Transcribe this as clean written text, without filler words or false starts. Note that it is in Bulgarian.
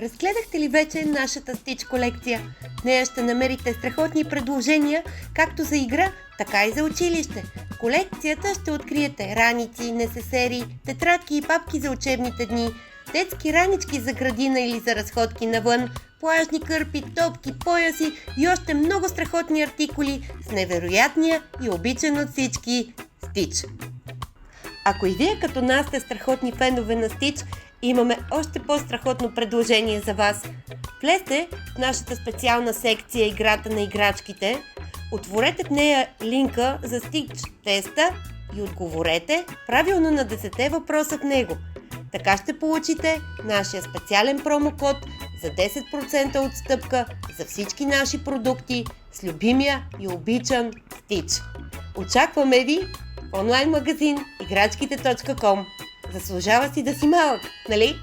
Разгледахте ли вече нашата Stitch колекция? В нея ще намерите страхотни предложения, както за игра, така и за училище. В колекцията ще откриете раници, несесери, тетрадки и папки за учебните дни, детски ранички за градина или за разходки навън, плажни кърпи, топки, пояси и още много страхотни артикули с невероятния и обичан от всички Stitch. Ако и вие като нас сте страхотни фенове на Stitch, имаме още по-страхотно предложение за вас. Влезте в нашата специална секция Играта на играчките, отворете в нея линка за Stitch теста и отговорете правилно на 10 въпроса в него. Така ще получите нашия специален промокод за 10% отстъпка за всички наши продукти с любимия и обичан Stitch. Очакваме ви в онлайн магазин играчките.com. Заслужава си да си малък, нали?